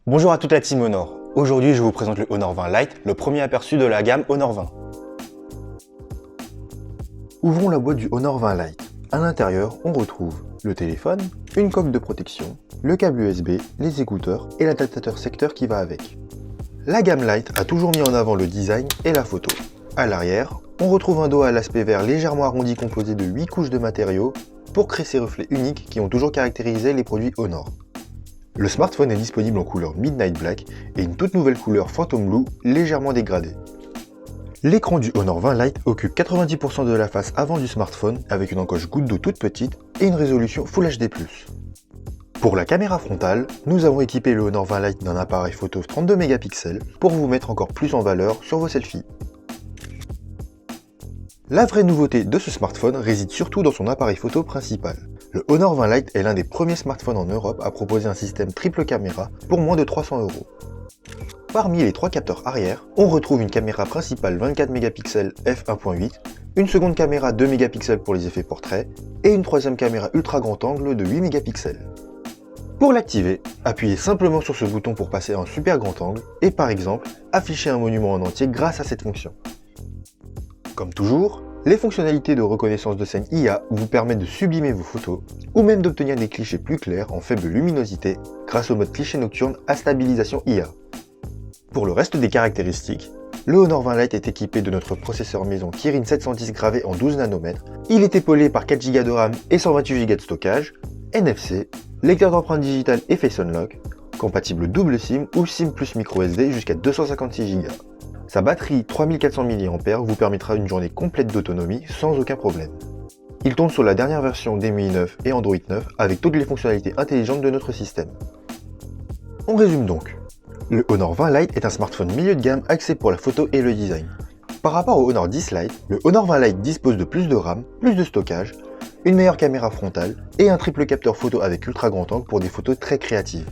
Bonjour à toute la team Honor. Aujourd'hui, je vous présente le Honor 20 Lite, le premier aperçu de la gamme Honor 20. Ouvrons la boîte du Honor 20 Lite. À l'intérieur, on retrouve le téléphone, une coque de protection, le câble USB, les écouteurs et l'adaptateur secteur qui va avec. La gamme Lite a toujours mis en avant le design et la photo. À l'arrière, on retrouve un dos à l'aspect vert légèrement arrondi composé de 8 couches de matériaux pour créer ces reflets uniques qui ont toujours caractérisé les produits Honor. Le smartphone est disponible en couleur Midnight Black et une toute nouvelle couleur Phantom Blue légèrement dégradée. L'écran du Honor 20 Lite occupe 90% de la face avant du smartphone avec une encoche goutte d'eau toute petite et une résolution Full HD+. Pour la caméra frontale, nous avons équipé le Honor 20 Lite d'un appareil photo 32 mégapixels pour vous mettre encore plus en valeur sur vos selfies. La vraie nouveauté de ce smartphone réside surtout dans son appareil photo principal. Le Honor 20 Lite est l'un des premiers smartphones en Europe à proposer un système triple caméra pour moins de 300 €. Parmi les trois capteurs arrière, on retrouve une caméra principale 24 mégapixels f1.8, une seconde caméra 2 mégapixels pour les effets portraits et une troisième caméra ultra grand angle de 8 mégapixels. Pour l'activer, appuyez simplement sur ce bouton pour passer à un super grand angle et par exemple, afficher un monument en entier grâce à cette fonction. Comme toujours, les fonctionnalités de reconnaissance de scène IA vous permettent de sublimer vos photos ou même d'obtenir des clichés plus clairs en faible luminosité grâce au mode cliché nocturne à stabilisation IA. Pour le reste des caractéristiques, le Honor 20 Lite est équipé de notre processeur maison Kirin 710 gravé en 12 nanomètres, il est épaulé par 4 Go de RAM et 128 Go de stockage, NFC, lecteur d'empreintes digitales et Face Unlock, compatible double SIM ou SIM plus micro SD jusqu'à 256 Go. Sa batterie 3400 mAh vous permettra une journée complète d'autonomie sans aucun problème. Il tourne sur la dernière version d'EMUI 9 et Android 9 avec toutes les fonctionnalités intelligentes de notre système. On résume donc. Le Honor 20 Lite est un smartphone milieu de gamme axé pour la photo et le design. Par rapport au Honor 10 Lite, le Honor 20 Lite dispose de plus de RAM, plus de stockage, une meilleure caméra frontale et un triple capteur photo avec ultra grand angle pour des photos très créatives.